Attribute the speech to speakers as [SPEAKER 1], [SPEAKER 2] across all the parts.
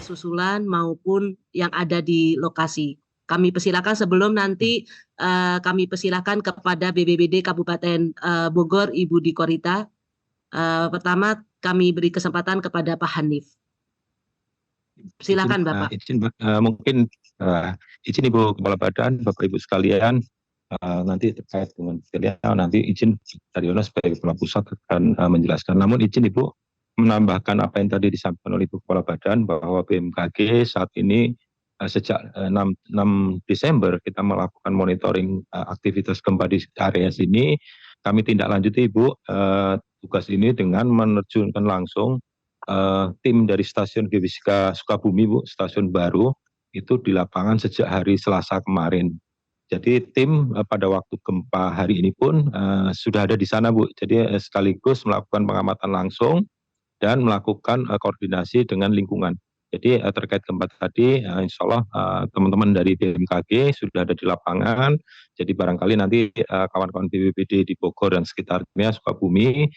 [SPEAKER 1] susulan maupun yang ada di lokasi. Kami persilakan sebelum nanti kami persilakan kepada BPBD Kabupaten Bogor, Ibu Dikorita. Pertama kami beri kesempatan kepada Pak Hanif. Silakan Bapak.
[SPEAKER 2] Mungkin izin Ibu Kepala Badan, Bapak Ibu sekalian, nanti terkait dengan detailnya nanti izin Daryono sebagai Kepala Pusat akan menjelaskan. Namun izin Ibu menambahkan apa yang tadi disampaikan oleh Ibu Kepala Badan bahwa BMKG saat ini sejak 6 Desember kita melakukan monitoring aktivitas gempa di area sini. Kami tindak lanjuti Ibu tugas ini dengan menerjunkan langsung tim dari Stasiun Geofisika Sukabumi Bu, stasiun baru itu di lapangan sejak hari Selasa kemarin. Jadi tim pada waktu gempa hari ini pun sudah ada di sana Bu. Jadi sekaligus melakukan pengamatan langsung dan melakukan koordinasi dengan lingkungan. Jadi terkait gempa tadi, insya Allah teman-teman dari BMKG sudah ada di lapangan. Jadi barangkali nanti kawan-kawan BPBD di Bogor dan sekitarnya Sukabumi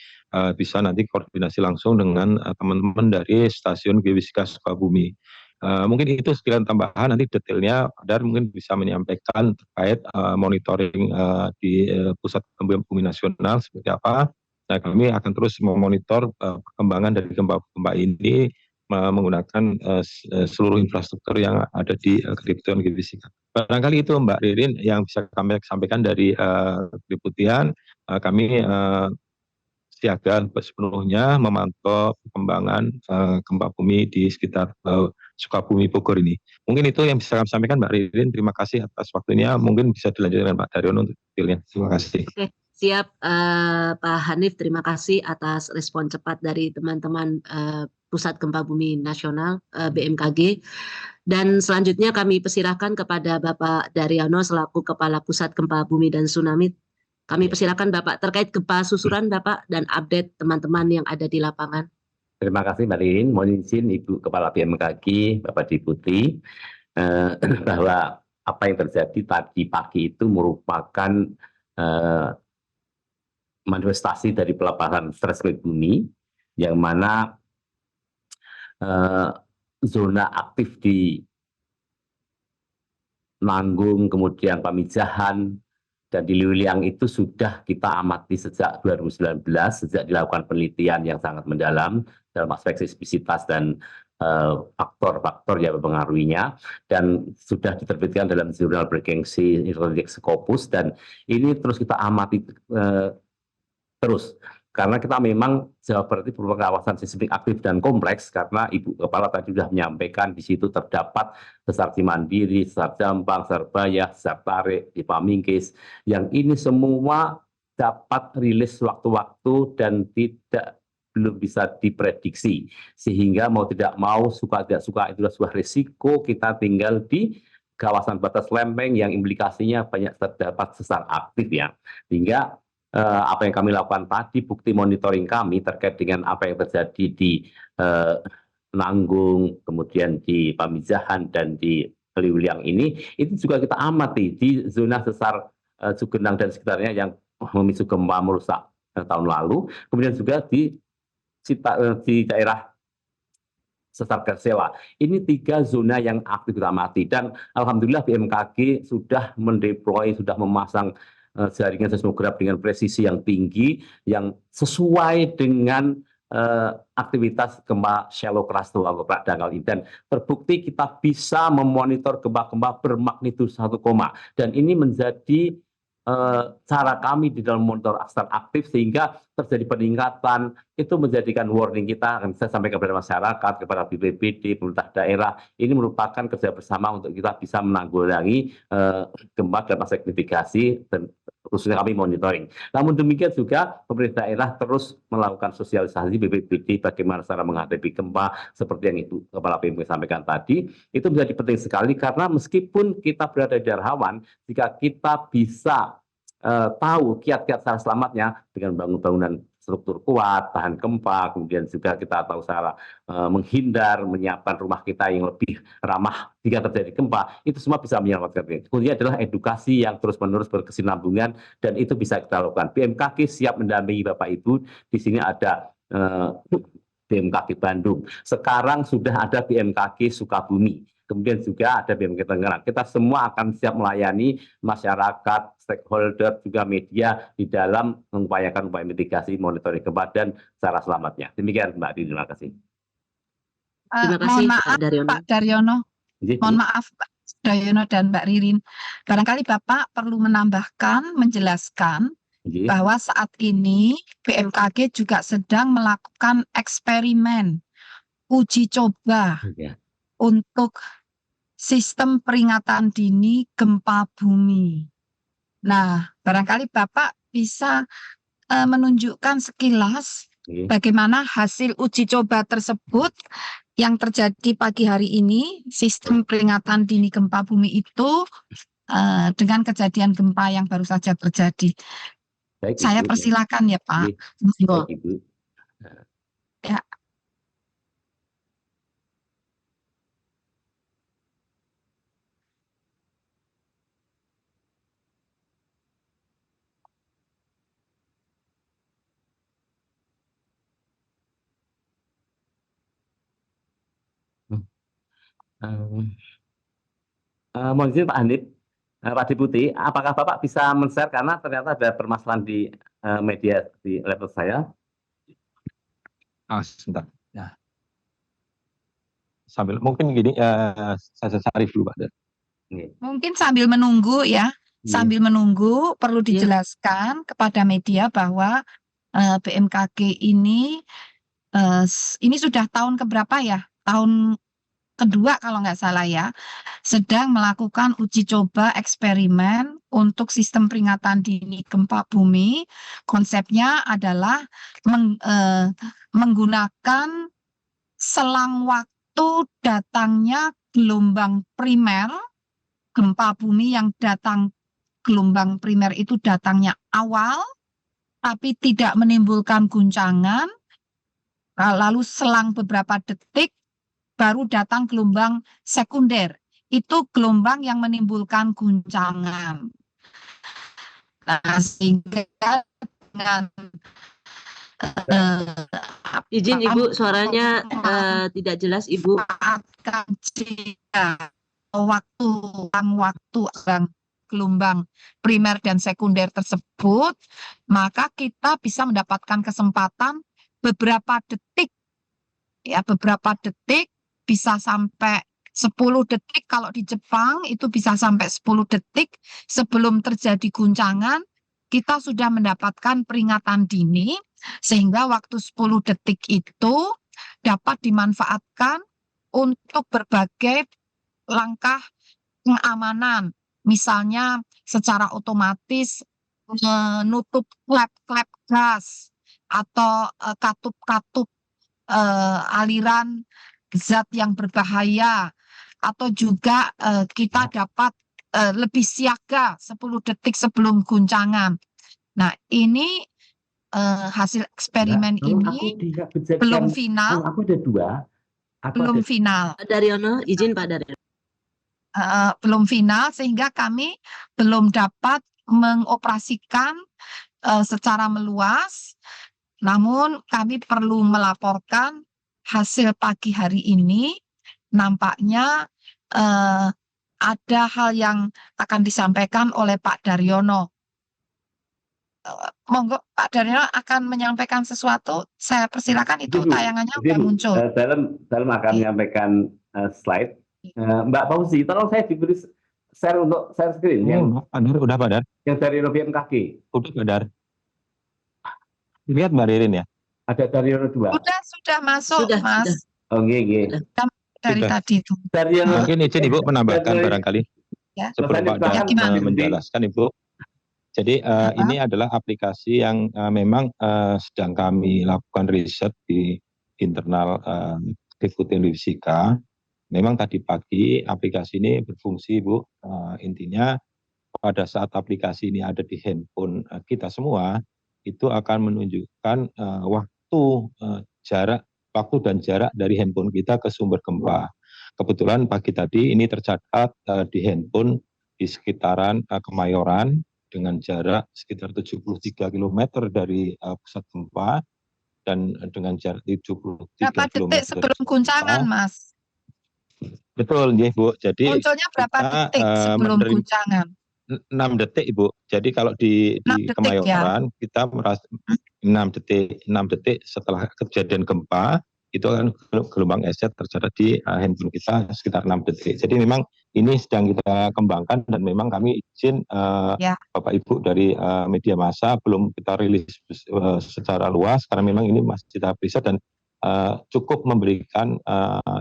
[SPEAKER 2] bisa nanti koordinasi langsung dengan teman-teman dari Stasiun Geofisika Sukabumi. Mungkin itu sekalian tambahan, nanti detailnya dan mungkin bisa menyampaikan terkait monitoring di Pusat Gempa Bumi Nasional seperti apa. Nah, kami akan terus memonitor perkembangan dari gempa-gempa ini menggunakan seluruh infrastruktur yang ada di Kripton Geofisika. Barangkali itu Mbak Ririn yang bisa kami sampaikan dari Kriputian. Kami siaga sepenuhnya memantau perkembangan gempa bumi di sekitar Sukabumi Bogor ini. Mungkin itu yang bisa kami sampaikan Mbak Ririn. Terima kasih atas waktunya. Mungkin bisa dilanjutkan Pak Daryono untuk detailnya. Terima kasih.
[SPEAKER 1] Oke. Siap Pak Hanif, terima kasih atas respon cepat dari teman-teman Pusat Gempa Bumi Nasional BMKG. Dan selanjutnya kami persilahkan kepada Bapak Daryono selaku Kepala Pusat Gempa Bumi dan Tsunami. Kami persilahkan Bapak terkait gempa susulan Bapak dan update teman-teman yang ada di lapangan.
[SPEAKER 3] Terima kasih Mbak Ririn. Mohon izin Ibu Kepala BMKG, Bapak Deputi, bahwa apa yang terjadi tadi pagi itu merupakan manifestasi dari pelepasan stres bumi yang mana zona aktif di Nanggung, kemudian Pamijahan, dan di Liuliang itu sudah kita amati sejak 2019, sejak dilakukan penelitian yang sangat mendalam dalam aspek seismisitas dan faktor-faktor yang mempengaruhinya, dan sudah diterbitkan dalam jurnal bergengsi Intelligence Scopus, dan ini terus kita amati terus, karena kita memang Jawa Barat itu merupakan kawasan seismik aktif dan kompleks, karena Ibu Kepala tadi sudah menyampaikan di situ terdapat Sesar Cimandiri, Sesar Jampang, Sesar Bayah, Sesar Tarik, di Pamingkis, yang ini semua dapat rilis waktu-waktu dan belum bisa diprediksi, sehingga mau tidak mau, suka tidak suka itu adalah sebuah risiko kita tinggal di kawasan batas lempeng yang implikasinya banyak terdapat sesar aktif ya, sehingga apa yang kami lakukan tadi, bukti monitoring kami terkait dengan apa yang terjadi di Nanggung, kemudian di Pamijahan dan di Liuliang ini, itu juga kita amati di zona sesar Cugenang dan sekitarnya yang memicu gempa merusak tahun lalu, kemudian juga di daerah Sesar Gersela. Ini 3 zona yang aktif kita amati, dan alhamdulillah BMKG sudah mendeploy, sudah memasang jaringan seismograf dengan presisi yang tinggi yang sesuai dengan aktivitas gempa shallow crust atau dangkal ini, dan terbukti kita bisa memonitor gempa-gempa bermagnitudo 1, dan ini menjadi cara kami di dalam monitor aksar aktif, sehingga terjadi peningkatan, itu menjadikan warning kita, akan saya sampaikan kepada masyarakat, kepada BPBD, pemerintah daerah, ini merupakan kerja bersama untuk kita bisa menanggulangi gempa dan signifikasi, dan khususnya kami monitoring. Namun demikian juga pemerintah daerah terus melakukan sosialisasi BPBD bagaimana cara menghadapi gempa, seperti yang Ibu Kepala BMKG sampaikan tadi, itu menjadi penting sekali, karena meskipun kita berada di daerah rawan, jika kita bisa tahu kiat-kiat cara selamatnya dengan bangun-bangunan struktur kuat, tahan gempa, kemudian juga kita tahu cara menghindar, menyiapkan rumah kita yang lebih ramah jika terjadi gempa, itu semua bisa menyelamatkan diri. Kuncinya adalah edukasi yang terus-menerus berkesinambungan, dan itu bisa kita lakukan. BMKG siap mendampingi Bapak Ibu. Di sini ada BMKG Bandung. Sekarang sudah ada BMKG Sukabumi. Kemudian juga ada BMKG Tangerang. Kita semua akan siap melayani masyarakat, stakeholder, juga media di dalam mengupayakan upaya mitigasi monitoring gempa dan cara selamatnya. Demikian Mbak Dini, terima kasih.
[SPEAKER 1] Terima kasih
[SPEAKER 4] Mohon
[SPEAKER 1] Pak
[SPEAKER 4] maaf
[SPEAKER 1] Daryono.
[SPEAKER 4] Pak Daryono,
[SPEAKER 3] Jadi,
[SPEAKER 4] mohon maaf Pak Daryono dan Mbak Ririn. Barangkali Bapak perlu menambahkan, menjelaskan
[SPEAKER 3] jadi,
[SPEAKER 4] bahwa saat ini BMKG juga sedang melakukan eksperimen uji coba
[SPEAKER 3] ya.
[SPEAKER 4] untuk sistem peringatan dini gempa bumi. Nah, barangkali Bapak bisa menunjukkan sekilas
[SPEAKER 3] Oke.
[SPEAKER 4] bagaimana hasil uji coba tersebut yang terjadi pagi hari ini, sistem peringatan dini gempa bumi itu dengan kejadian gempa yang baru saja terjadi.
[SPEAKER 3] Baik,
[SPEAKER 4] Saya
[SPEAKER 3] Ibu.
[SPEAKER 4] persilakan ya Pak.
[SPEAKER 3] Baik, Ibu.
[SPEAKER 4] Ya.
[SPEAKER 3] Mohon izin Pak Hanif, Pak Deputi, apakah Bapak bisa men-share karena ternyata ada permasalahan di media di laptop saya?
[SPEAKER 2] Sebentar. Ya. Sambil mungkin gini, saya Sarif dulu Pak.
[SPEAKER 3] Ini.
[SPEAKER 4] Mungkin sambil menunggu ya, sambil menunggu perlu
[SPEAKER 1] Iya.
[SPEAKER 4] dijelaskan kepada media bahwa BMKG ini sudah tahun keberapa ya? Tahun kedua kalau nggak salah ya, sedang melakukan uji coba eksperimen untuk sistem peringatan dini gempa bumi. Konsepnya adalah menggunakan selang waktu datangnya gelombang primer gempa bumi yang datang gelombang primer itu datangnya awal tapi tidak menimbulkan guncangan, lalu selang beberapa detik baru datang gelombang sekunder. Itu gelombang yang menimbulkan guncangan. Nah, sehingga dengan
[SPEAKER 1] Izin Ibu, suaranya tidak jelas Ibu.
[SPEAKER 4] memanfaatkan jeda waktu gelombang primer dan sekunder tersebut, maka kita bisa mendapatkan kesempatan beberapa detik, ya beberapa detik bisa sampai 10 detik, kalau di Jepang itu bisa sampai 10 detik sebelum terjadi guncangan, kita sudah mendapatkan peringatan dini, sehingga waktu 10 detik itu dapat dimanfaatkan untuk berbagai langkah pengamanan, misalnya secara otomatis menutup klep-klep gas atau katup-katup aliran zat yang berbahaya, atau juga kita dapat lebih siaga 10 detik sebelum guncangan. Nah, ini hasil eksperimen ini belum final,
[SPEAKER 3] Aku ada dua.
[SPEAKER 4] belum final.
[SPEAKER 1] Pak Daryono, izin Pak Daryono.
[SPEAKER 4] Belum final sehingga kami belum dapat mengoperasikan secara meluas, namun kami perlu melaporkan hasil pagi hari ini. Nampaknya ada hal yang akan disampaikan oleh Pak Daryono. Monggo Pak Daryono akan menyampaikan sesuatu. Saya persilakan, itu tayangannya sudah muncul.
[SPEAKER 3] Dalam akan menyampaikan slide. Mbak Fauzi, tolong saya diberi share untuk share screen
[SPEAKER 2] Udah Pak Dar.
[SPEAKER 3] yang dari BMKG.
[SPEAKER 2] Udah Pak Dar. Lihat Mbak Ririn ya.
[SPEAKER 3] Ada dari 2.
[SPEAKER 4] Sudah masuk,
[SPEAKER 1] Sudah,
[SPEAKER 4] Mas.
[SPEAKER 1] sudah.
[SPEAKER 3] Oh, nggih.
[SPEAKER 4] Dari
[SPEAKER 2] Sudah.
[SPEAKER 4] tadi itu.
[SPEAKER 2] Mungkin izin Ibu menambahkan barangkali
[SPEAKER 4] Ya.
[SPEAKER 2] sebelum Pak Dar menjelaskan Ibu. Jadi ini adalah aplikasi yang memang sedang kami lakukan riset di internal Deputi Fisika. Memang tadi pagi aplikasi ini berfungsi Bu. Intinya pada saat aplikasi ini ada di handphone kita semua, itu akan menunjukkan waktu dan jarak dari handphone kita ke sumber gempa. Kebetulan pagi tadi ini tercatat di handphone di sekitaran Kemayoran dengan jarak sekitar 73 km dari pusat gempa. dan dengan jarak 73
[SPEAKER 4] Berapa
[SPEAKER 2] km
[SPEAKER 4] detik sebelum guncangan, Mas?
[SPEAKER 2] Betul, nggih, Bu. Jadi
[SPEAKER 4] Munculnya berapa
[SPEAKER 2] kita
[SPEAKER 4] detik sebelum
[SPEAKER 2] menerima
[SPEAKER 4] guncangan?
[SPEAKER 2] 6 detik, Ibu. Jadi kalau di
[SPEAKER 4] 6 detik ya?
[SPEAKER 2] Kemayoran kita merasa 6 detik setelah kejadian gempa itu kan gelombang EZ tercatat di handphone kita sekitar 6 detik. Jadi memang ini sedang kita kembangkan dan memang kami izin
[SPEAKER 4] Ya.
[SPEAKER 2] Bapak Ibu dari media massa belum kita rilis secara luas karena memang ini masih tahap riset dan cukup memberikan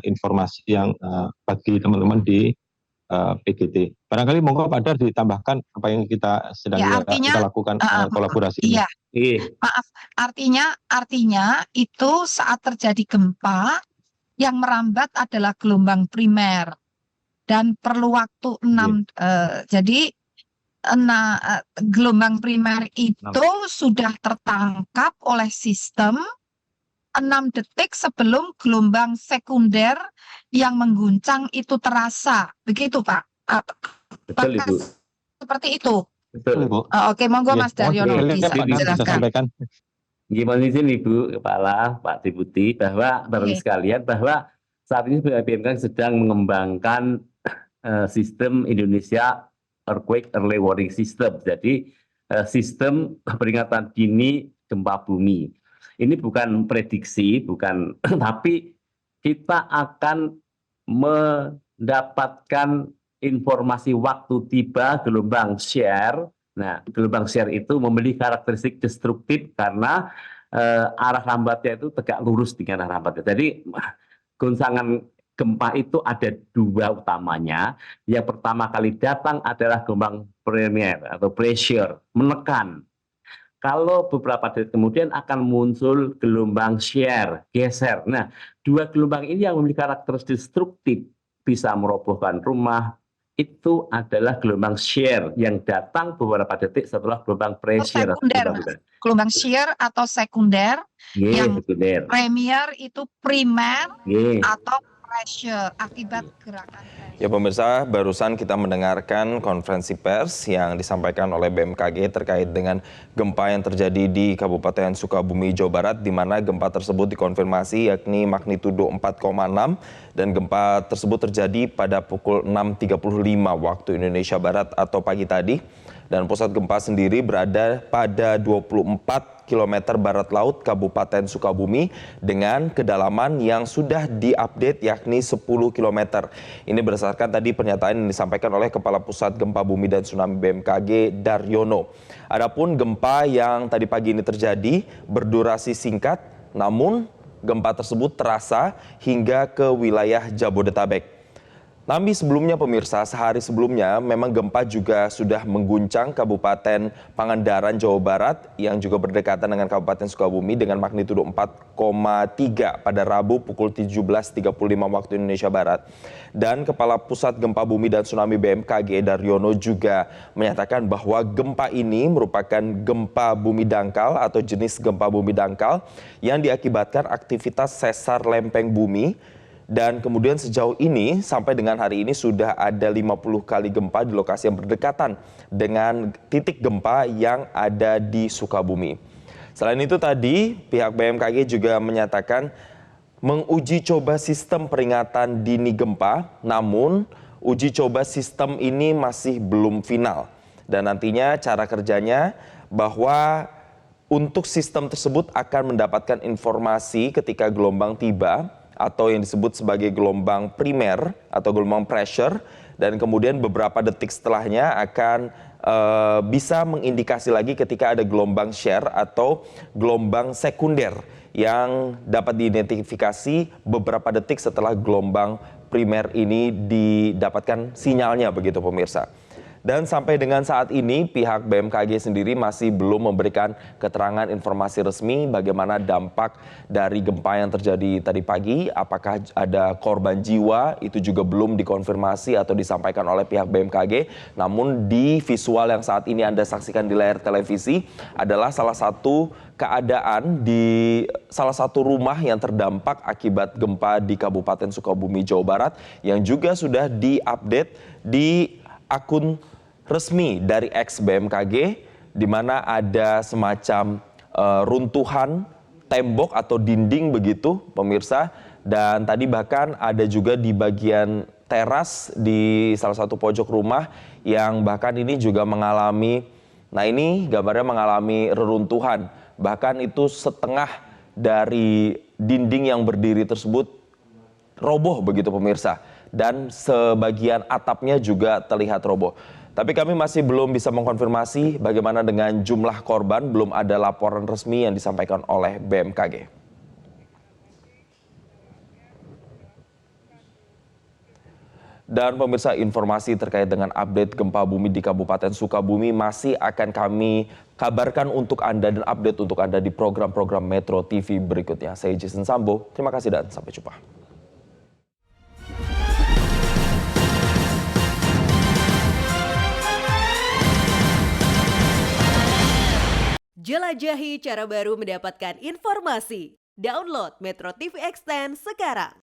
[SPEAKER 2] informasi yang bagi teman-teman di PGT. Barangkali monggo Pak Dar ditambahkan apa yang kita sedang
[SPEAKER 4] Ya, artinya,
[SPEAKER 2] kita lakukan kolaborasi ini.
[SPEAKER 4] iya, maaf, artinya itu saat terjadi gempa yang merambat adalah gelombang primer dan perlu waktu 6 jadi gelombang primer itu sudah tertangkap oleh sistem 6 detik sebelum gelombang sekunder yang mengguncang itu terasa. Begitu, Pak?
[SPEAKER 3] Betul, Ibu.
[SPEAKER 4] Seperti itu.
[SPEAKER 3] Betul.
[SPEAKER 2] Bu.
[SPEAKER 4] Oke, monggo
[SPEAKER 2] Ya,
[SPEAKER 4] Mas Daryono
[SPEAKER 3] oke.
[SPEAKER 4] bisa
[SPEAKER 2] Pak Dar bisa
[SPEAKER 4] dijelaskan.
[SPEAKER 2] sampaikan.
[SPEAKER 3] Gimana izin Ibu Kepala, Pak Deputi, bahwa Bapak-Ibu sekalian, bahwa saat ini BMKG sedang mengembangkan sistem Indonesia Earthquake Early Warning System. Jadi sistem peringatan dini gempa bumi. Ini bukan prediksi, bukan, tapi kita akan mendapatkan informasi waktu tiba gelombang shear. Nah, gelombang shear itu memiliki karakteristik destruktif karena arah rambatnya itu tegak lurus dengan arah rambatnya. Jadi goncangan gempa itu ada 2 utamanya. Yang pertama kali datang adalah gelombang premier atau pressure, menekan. Kalau beberapa detik kemudian akan muncul gelombang shear, geser. Nah, 2 gelombang ini yang memiliki karakteristik destruktif, bisa merobohkan rumah, itu adalah gelombang shear yang datang beberapa detik setelah gelombang pressure.
[SPEAKER 4] Gelombang shear atau sekunder, yang
[SPEAKER 3] sekunder.
[SPEAKER 4] premier itu primer atau pressure akibat gerakan.
[SPEAKER 5] Ya pemirsa, barusan kita mendengarkan konferensi pers yang disampaikan oleh BMKG terkait dengan gempa yang terjadi di Kabupaten Sukabumi, Jawa Barat, di mana gempa tersebut dikonfirmasi yakni magnitudo 4,6 dan gempa tersebut terjadi pada pukul 6.35 waktu Indonesia Barat atau pagi tadi. Dan pusat gempa sendiri berada pada 24 km barat laut Kabupaten Sukabumi dengan kedalaman yang sudah diupdate yakni 10 km. Ini berdasarkan tadi pernyataan yang disampaikan oleh Kepala Pusat Gempa Bumi dan Tsunami BMKG Daryono. Adapun gempa yang tadi pagi ini terjadi berdurasi singkat, namun gempa tersebut terasa hingga ke wilayah Jabodetabek. Tapi sebelumnya pemirsa, sehari sebelumnya memang gempa juga sudah mengguncang Kabupaten Pangandaran, Jawa Barat yang juga berdekatan dengan Kabupaten Sukabumi dengan magnitudo 4,3 pada Rabu pukul 17.35 waktu Indonesia Barat. Dan Kepala Pusat Gempa Bumi dan Tsunami BMKG Daryono juga menyatakan bahwa gempa ini merupakan gempa bumi dangkal atau jenis gempa bumi dangkal yang diakibatkan aktivitas sesar lempeng bumi. Dan kemudian sejauh ini sampai dengan hari ini sudah ada 50 kali gempa di lokasi yang berdekatan dengan titik gempa yang ada di Sukabumi. Selain itu tadi pihak BMKG juga menyatakan menguji coba sistem peringatan dini gempa, namun uji coba sistem ini masih belum final. Dan nantinya cara kerjanya bahwa untuk sistem tersebut akan mendapatkan informasi ketika gelombang tiba, atau yang disebut sebagai gelombang primer atau gelombang pressure, dan kemudian beberapa detik setelahnya akan bisa mengindikasi lagi ketika ada gelombang shear atau gelombang sekunder yang dapat diidentifikasi beberapa detik setelah gelombang primer ini didapatkan sinyalnya, begitu pemirsa. Dan sampai dengan saat ini pihak BMKG sendiri masih belum memberikan keterangan informasi resmi bagaimana dampak dari gempa yang terjadi tadi pagi. Apakah ada korban jiwa, itu juga belum dikonfirmasi atau disampaikan oleh pihak BMKG. Namun di visual yang saat ini Anda saksikan di layar televisi adalah salah satu keadaan di salah satu rumah yang terdampak akibat gempa di Kabupaten Sukabumi, Jawa Barat yang juga sudah diupdate di akun resmi dari ex BMKG, di mana ada semacam runtuhan tembok atau dinding begitu pemirsa. Dan tadi bahkan ada juga di bagian teras di salah satu pojok rumah yang bahkan ini juga mengalami, nah ini gambarnya mengalami reruntuhan. Bahkan itu setengah dari dinding yang berdiri tersebut roboh begitu pemirsa. Dan sebagian atapnya juga terlihat roboh. Tapi kami masih belum bisa mengkonfirmasi bagaimana dengan jumlah korban, belum ada laporan resmi yang disampaikan oleh BMKG. Dan pemirsa, informasi terkait dengan update gempa bumi di Kabupaten Sukabumi masih akan kami kabarkan untuk Anda dan update untuk Anda di program-program Metro TV berikutnya. Saya Jason Sambo, terima kasih dan sampai jumpa.
[SPEAKER 6] Jelajahi cara baru mendapatkan informasi. Download Metro TV Extend sekarang.